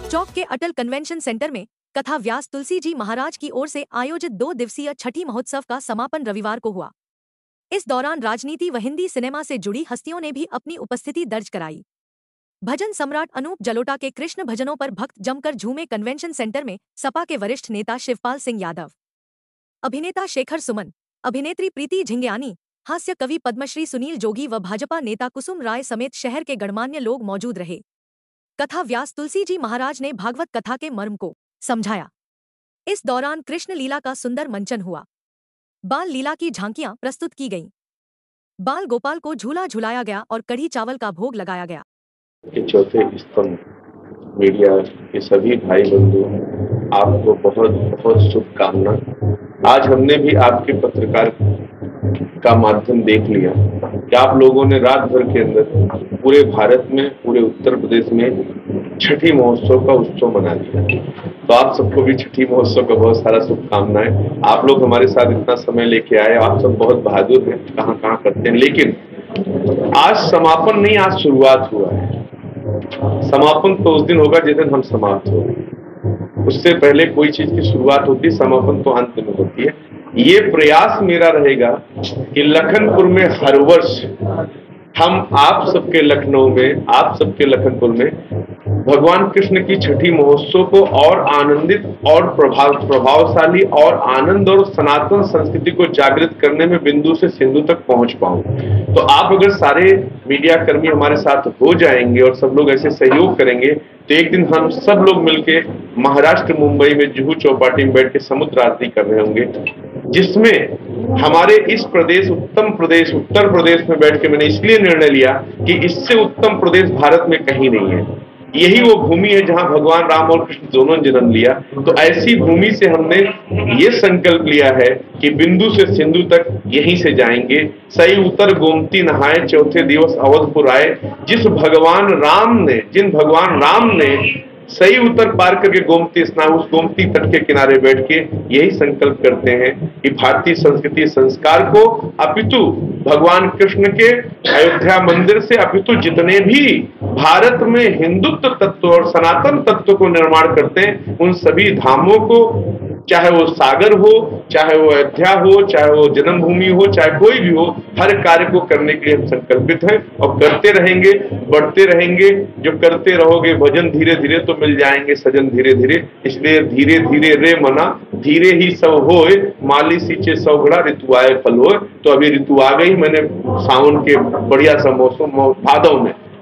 चौक के अटल convention centre में कथा व्यास तुलसी जी महाराज की ओर से आयोजित 2 दिवसीय छठी महोत्सव का समापन रविवार को हुआ। इस दौरान राजनीति व हिंदी सिनेमा से जुड़ी हस्तियों ने भी अपनी उपस्थिति दर्ज कराई। भजन सम्राट अनूप जलोटा के कृष्ण भजनों पर भक्त जमकर झूमे। कन्वेंशन सेंटर में सपा के वरिष्ठ नेता शिवपाल सिंह यादव, अभिनेता शेखर सुमन, अभिनेत्री प्रीति झिंगयानी, हास्य कवि पद्मश्री सुनील जोगी व भाजपा नेता कुसुम राय समेत शहर के गणमान्य लोग मौजूद रहे। कथा व्यास तुलसी जी महाराज ने भागवत कथा के मर्म को समझाया। इस दौरान कृष्ण लीला का सुंदर मंचन हुआ। बाल लीला की झांकियां प्रस्तुत की गईं। बाल गोपाल को झूला झुलाया गया और कढ़ी चावल का भोग लगाया गया। के चौथे स्तंभ मीडिया के सभी भाई बंधु, आपको बहुत बहुत शुभकामना। आज हमने भी आपके पत्रकार का माध्यम देख लिया कि आप लोगों ने रात भर के अंदर पूरे भारत में, पूरे उत्तर प्रदेश में छठी महोत्सव का उत्सव मना लिया। तो आप सबको भी छठी महोत्सव का बहुत सारा शुभकामनाएं। आप लोग हमारे साथ इतना समय लेके आए, आप सब बहुत बहादुर हैं, कहाँ कहाँ करते हैं। लेकिन आज समापन नहीं, आज शुरुआत हुआ है। समापन तो उस दिन होगा जिस दिन हम समाप्त हो। उससे पहले कोई चीज की शुरुआत होती है, समापन तो अंत में होती है। ये प्रयास मेरा रहेगा कि लखनपुर में हर वर्ष हम आप सबके लखनऊ में, आप सबके लखनपुर में भगवान कृष्ण की छठी महोत्सव को और आनंदित और प्रभावशाली और आनंद और सनातन संस्कृति को जागृत करने में बिंदु से सिंधु तक पहुंच पाऊं। तो आप अगर सारे मीडिया कर्मी हमारे साथ हो जाएंगे और सब लोग ऐसे सहयोग करेंगे तो एक दिन हम सब लोग मिलके महाराष्ट्र मुंबई में जुहू चौपाटी में बैठ के समुद्र आरती कर रहे होंगे, जिसमें हमारे इस प्रदेश उत्तर प्रदेश में बैठ के मैंने इसलिए निर्णय लिया कि इससे उत्तम प्रदेश भारत में कहीं नहीं है। यही वो भूमि है जहां भगवान राम और कृष्ण दोनों ने जन्म लिया। तो ऐसी भूमि से हमने ये संकल्प लिया है कि बिंदु से सिंधु तक यहीं से जाएंगे। सही उतर गोमती नहाए, चौथे दिवस अवधपुर आए। जिन भगवान राम ने सही उतर पार करके गोमती स्नान, उस गोमती तट के किनारे बैठ के यही संकल्प करते हैं कि भारतीय संस्कृति संस्कार को अपितु भगवान कृष्ण के अयोध्या मंदिर से अपितु जितने भी भारत में हिंदुत्व तत्व और सनातन तत्व को निर्माण करते हैं, उन सभी धामों को, चाहे वो सागर हो, चाहे वो अयोध्या हो, चाहे वो जन्मभूमि हो, चाहे कोई भी हो, हर कार्य को करने के लिए हम संकल्पित हैं और करते रहेंगे, बढ़ते रहेंगे। जो करते रहोगे भजन, धीरे धीरे तो मिल जाएंगे सजन धीरे धीरे। इसलिए धीरे धीरे रे मना, धीरे ही सब होए, माली सींचे सौगड़ा, ऋतु आए फल होए। तो अभी ऋतु आ गई। मैंने सावन के बढ़िया सा मौसम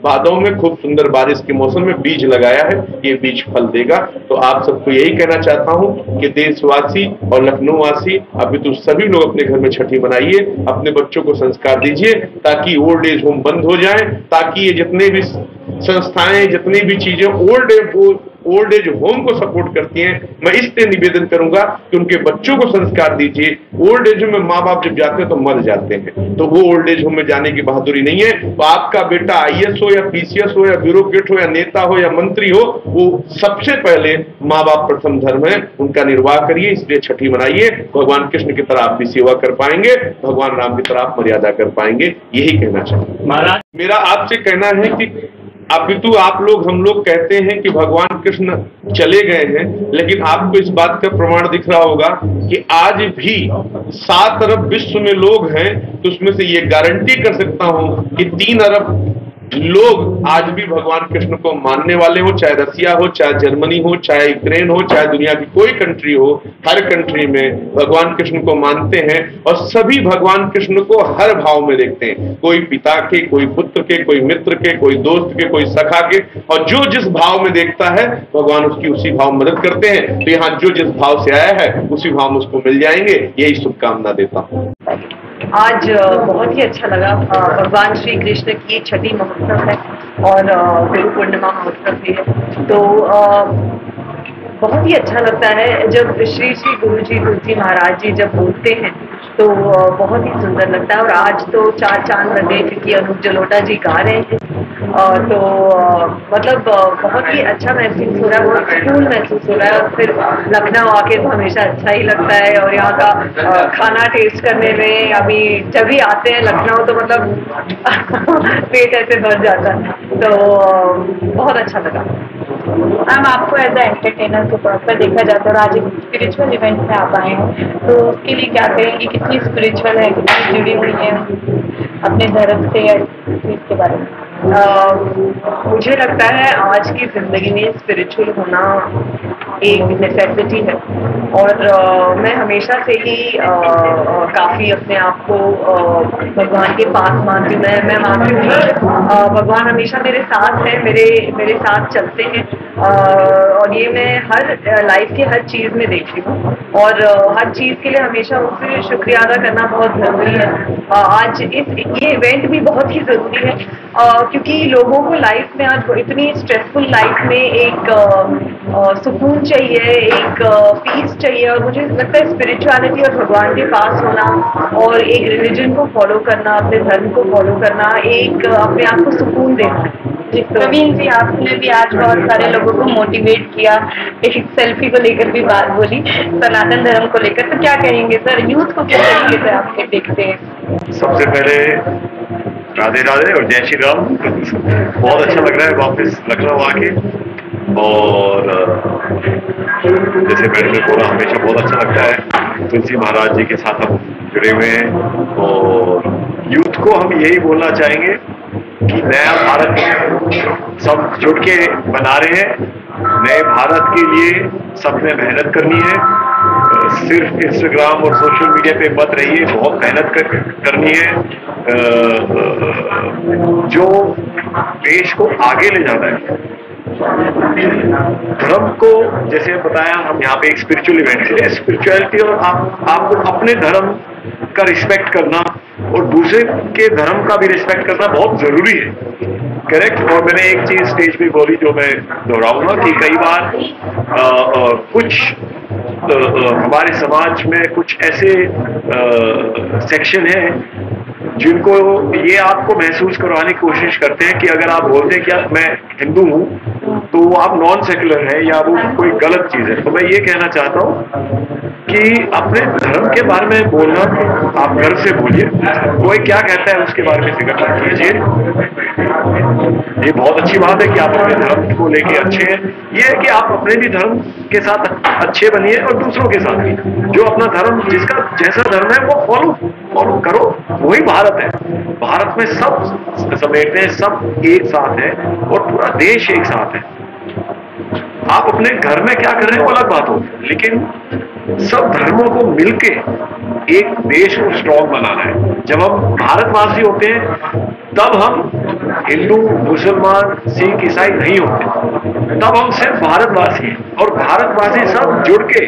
भादों में खूब सुंदर बारिश के मौसम में बीज लगाया है। ये बीज फल देगा। तो आप सबको यही कहना चाहता हूं कि देशवासी और लखनऊ वासी अभी तो सभी लोग अपने घर में छठी मनाइए, अपने बच्चों को संस्कार दीजिए ताकि ओल्ड एज होम बंद हो जाए, ताकि ये जितने भी संस्थाएं, जितनी भी चीजें ओल्ड एज होम को सपोर्ट करती हैं, मैं इसलिए निवेदन करूंगा कि उनके बच्चों को संस्कार दीजिए। ओल्ड एज होम में माँ बाप जब जाते हैं तो मर जाते हैं, तो वो ओल्ड एज होम में जाने की बहादुरी नहीं है। तो आपका बेटा आईएएस हो या पीसीएस हो या ब्यूरोक्रेट हो या नेता हो या मंत्री हो, वो सबसे पहले माँ बाप प्रथम धर्म है, उनका निर्वाह करिए। इसलिए छठी मनाइए। भगवान कृष्ण की तरह आप भी सेवा कर पाएंगे, भगवान राम की तरह आप मर्यादा कर पाएंगे। यही कहना चाहिए। महाराज, मेरा आपसे कहना है कि अपितु आप लोग, हम लोग कहते हैं कि भगवान कृष्ण चले गए हैं, लेकिन आपको इस बात का प्रमाण दिख रहा होगा कि आज भी 7 अरब विश्व में लोग हैं। तो उसमें से ये गारंटी कर सकता हूं कि 3 अरब लोग आज भी भगवान कृष्ण को मानने वाले हो, चाहे रसिया हो, चाहे जर्मनी हो, चाहे यूक्रेन हो, चाहे दुनिया की कोई कंट्री हो, हर कंट्री में भगवान कृष्ण को मानते हैं और सभी भगवान कृष्ण को हर भाव में देखते हैं। कोई पिता के, कोई पुत्र के, कोई मित्र के, कोई दोस्त के, कोई सखा के, और जो जिस भाव में देखता है भगवान उसकी उसी भाव में मदद करते हैं। तो यहाँ जो जिस भाव से आया है उसी भाव में उसको मिल जाएंगे। यही शुभकामना देता हूँ। आज बहुत ही अच्छा लगा। भगवान श्री कृष्ण की छठी महोत्सव है और गुरु पूर्णिमा महोत्सव भी है। तो बहुत ही अच्छा लगता है जब श्री श्री गुरु जी तुलसी महाराज जी जब बोलते हैं तो बहुत ही सुंदर लगता है। और आज तो 4 चांद लग गए क्योंकि अनूप जलोटा जी गा रहे हैं। तो मतलब बहुत ही अच्छा महसूस हो रहा है, बहुत सुकून महसूस हो रहा है। और फिर लखनऊ आके तो हमेशा अच्छा ही लगता है, और यहाँ का खाना टेस्ट करने में अभी जब भी आते हैं लखनऊ तो मतलब पेट ऐसे भर जाता है। तो बहुत अच्छा लगा। मैम, आपको एज ए एंटरटेनर के तौर पर देखा जाता है और आज एक स्पिरिचुअल इवेंट में आप आए हैं, तो उसके लिए क्या कहेंगे? कितनी स्पिरिचुअल है, कितनी जुड़ी हुई है अपने धर्म से, या इस चीज़ के बारे में? मुझे लगता है आज की जिंदगी में स्पिरिचुअल होना एक नेसेसिटी है। और मैं हमेशा से ही काफी अपने आप को भगवान के पास मानती हूँ। मैं मानती हूँ कि भगवान हमेशा मेरे साथ है, मेरे साथ चलते हैं। और ये मैं हर लाइफ के हर चीज में देखती हूँ, और हर चीज के लिए हमेशा उससे शुक्रिया अदा करना बहुत जरूरी है। आज ये इवेंट भी बहुत ही जरूरी है, क्योंकि लोगों को लाइफ में आज इतनी स्ट्रेसफुल लाइफ में एक सुकून चाहिए, एक पीस चाहिए। और मुझे लगता है स्पिरिचुअलिटी और भगवान के पास होना और एक रिलीजन को फॉलो करना, अपने धर्म को फॉलो करना, एक अपने आप को सुकून देना। प्रवीण जी, आपने भी आज बहुत सारे लोगों को मोटिवेट किया, एक सेल्फी को लेकर भी बात बोली, सनातन धर्म को लेकर, तो क्या कहेंगे सर, यूथ को किस तरीके से आप देखते हैं? सबसे पहले राधे राधे और जय श्री राम। बहुत अच्छा लग रहा है वापस लखनऊ आके, और जैसे मैंने बोला हमेशा बहुत अच्छा लगता है। तुलसी महाराज जी के साथ हम जुड़े हुए हैं, और यूथ को हम यही बोलना चाहेंगे कि नया भारत सब जुड़ के बना रहे हैं। नए भारत के लिए सबने मेहनत करनी है। सिर्फ इंस्टाग्राम और सोशल मीडिया पे मत रहिए, बहुत मेहनत करनी है। जो देश को आगे ले जाना है, धर्म को, जैसे बताया हम यहाँ पे एक स्पिरिचुअल इवेंट है, स्पिरिचुअलिटी और आपको अपने धर्म का रिस्पेक्ट करना और दूसरे के धर्म का भी रिस्पेक्ट करना बहुत जरूरी है। करेक्ट। और मैंने एक चीज स्टेज पे बोली जो मैं दोहराऊंगा कि कई बार कुछ हमारे समाज में कुछ ऐसे सेक्शन हैं जिनको ये आपको महसूस करवाने की कोशिश करते हैं कि अगर आप बोलते हैं कि मैं हिंदू हूं तो वो आप नॉन सेक्युलर है या वो कोई गलत चीज है। तो मैं ये कहना चाहता हूं कि अपने धर्म के बारे में बोलना आप घर से बोलिए, कोई क्या कहता है उसके बारे में फिक्र मत कीजिए। ये बहुत अच्छी बात है कि आप अपने धर्म को लेके अच्छे हैं। ये है कि आप अपने भी धर्म के साथ अच्छे बनिए और दूसरों के साथ भी। जो अपना धर्म, जिसका जैसा धर्म है वो फॉलो करो, वही भारत है। भारत में सब समेटते हैं, सब एक साथ है और पूरा देश एक साथ है। आप अपने घर में क्या कर रहे हैं वो अलग बात हो, लेकिन सब धर्मों को मिलके एक देश को स्ट्रॉन्ग बनाना है। जब हम भारतवासी होते हैं तब हम हिंदू, मुसलमान, सिख, ईसाई नहीं होते, तब हम सिर्फ भारतवासी हैं। और भारतवासी सब जुड़ के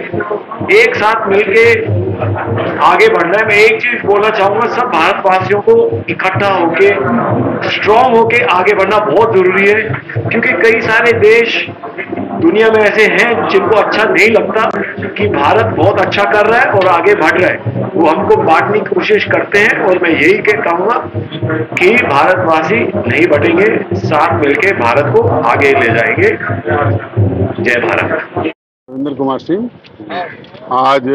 एक साथ मिलके आगे बढ़ना है। मैं एक चीज बोलना चाहूंगा, सब भारतवासियों को इकट्ठा होके स्ट्रॉन्ग होके आगे बढ़ना बहुत जरूरी है, क्योंकि कई सारे देश दुनिया में ऐसे हैं जिनको अच्छा नहीं लगता कि भारत बहुत अच्छा कर रहा है और आगे बढ़ रहा है, वो हमको बांटने की कोशिश करते हैं। और मैं यही कहूंगा कि भारतवासी नहीं बटेंगे, साथ मिलके भारत को आगे ले जाएंगे। जय भारत। रविंद्र कुमार सिंह। आज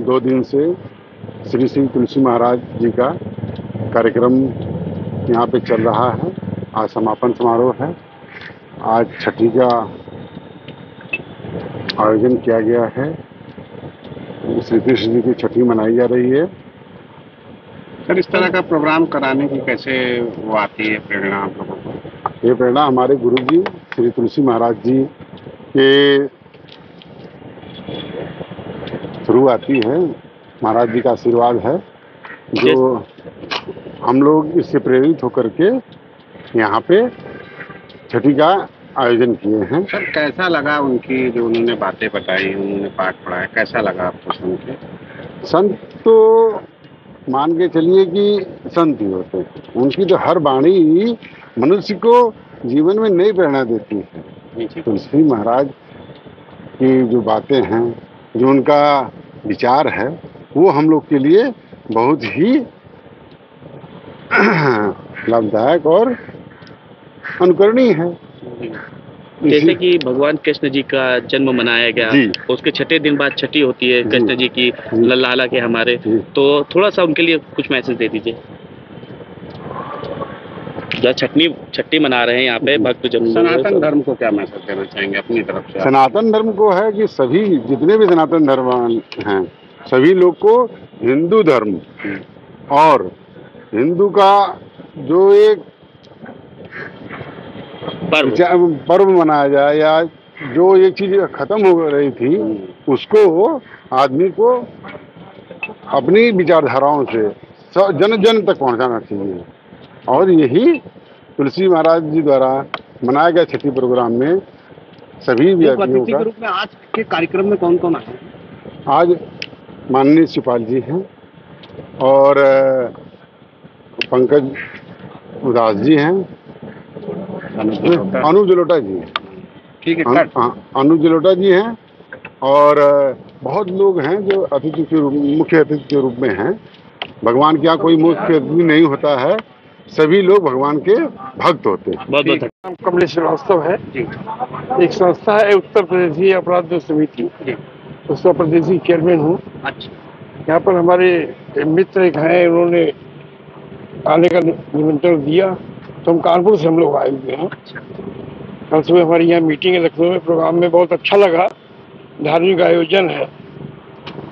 2 दिन से श्री श्री तुलसी महाराज जी का कार्यक्रम यहाँ पे चल रहा है। आज समापन समारोह है। आज छठी का आयोजन किया गया है। श्री कृष्ण जी की छठी मनाई जा रही है। सर, इस तरह का प्रोग्राम कराने की कैसे वो आती है प्रेरणा आप लोगों को? ये प्रेरणा हमारे गुरु जी श्री तुलसी महाराज जी के थ्रू आती है। महाराज जी का आशीर्वाद है जो हम लोग इससे प्रेरित होकर के यहाँ पे छठी का आयोजन किए हैं। सर, कैसा लगा उनकी जो उन्होंने बातें बताई, उन्होंने पाठ पढ़ाया, कैसा लगा आपको सुन के? संत तो मान के चलिए कि संत ही होते हैं। उनकी तो हर वाणी मनुष्य को जीवन में नई प्रेरणा देती है। तुलसी महाराज की जो बातें हैं, जो उनका विचार है, वो हम लोग के लिए बहुत ही लाभदायक और अनुकरणीय है। जैसे कि भगवान कृष्ण जी का जन्म मनाया गया, उसके छठे दिन बाद छठी होती है कृष्ण जी की लाला के हमारे, तो थोड़ा सा उनके लिए कुछ मैसेज दे दीजिए। जो छठी मना रहे हैं यहाँ पे भक्त जन, सनातन धर्म को क्या मैसेज देना चाहेंगे अपनी तरफ से? सनातन धर्म को है कि सभी जितने भी सनातन धर्म हैं सभी लोग को हिंदू धर्म और हिंदू का जो एक पर्व मनाया जाए या जो एक चीज खत्म हो रही थी उसको आदमी को अपनी विचारधाराओं से जन जन तक पहुंचाना चाहिए। और यही तुलसी महाराज जी द्वारा मनाया गया छठी प्रोग्राम में सभी व्यक्तियों का। रूप में आज के कार्यक्रम में कौन कौन आए? आज माननीय शिवपाल जी हैं और पंकज उदास जी हैं, अनुज जलोटा जी, ठीक है, अनुज जलोटा जी हैं और बहुत लोग हैं जो अतिथि के रूप मुख्य अतिथि के रूप में हैं। भगवान के यहाँ कोई मुख्य अतिथि नहीं होता है, सभी लोग भगवान के भक्त होते हैं। बहुत कमलेश श्रीवास्तव है, एक संस्था है उत्तर प्रदेशी अपराध समिति, उसका प्रदेशी चेयरमैन हूँ। यहाँ पर हमारे मित्र एक हैं, उन्होंने आने का निमंत्रण दिया तो हम कानपुर से हम लोग आए हुए हैं। कल सुबह हमारी यहाँ मीटिंग है लखनऊ में, प्रोग्राम में बहुत अच्छा लगा, धार्मिक आयोजन है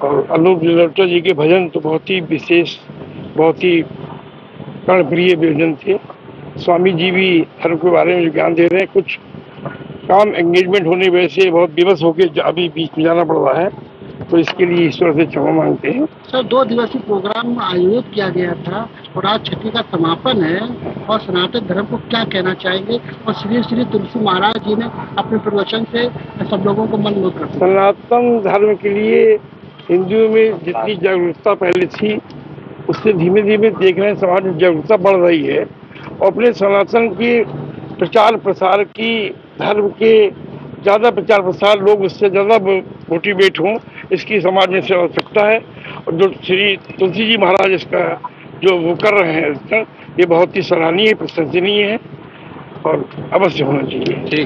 और अनूप जलोटा जी के भजन तो बहुत ही विशेष, बहुत ही कर्णप्रिय भजन थे। स्वामी जी भी धर्म के बारे में ज्ञान दे रहे हैं, कुछ काम एंगेजमेंट होने वजह से बहुत विवश होकर अभी बीच में जाना पड़ रहा है, तो इसके लिए ईश्वर से क्षमा मांगते हैं। सर 2 दिवसीय प्रोग्राम आयोजित किया गया था और आज छठी का समापन है, और सनातन धर्म को क्या कहना चाहेंगे? और श्री श्री तुलसी महाराज जी ने अपने प्रवचन से सब लोगों को मनमोहित कर दिया। सनातन धर्म के लिए हिंदुओं में जितनी जागरूकता पहले थी उससे धीमे धीमे देख रहे हैं समाज में जागरूकता बढ़ रही है, और अपने सनातन के प्रचार प्रसार की, धर्म के ज़्यादा प्रचार प्रसार लोग उससे ज़्यादा मोटिवेट हों, इसकी समाज में से आवश्यकता है। और जो श्री तुलसी जी महाराज इसका जो वो कर रहे हैं ये बहुत ही सराहनीय, प्रशंसनीय है और अवश्य होना चाहिए।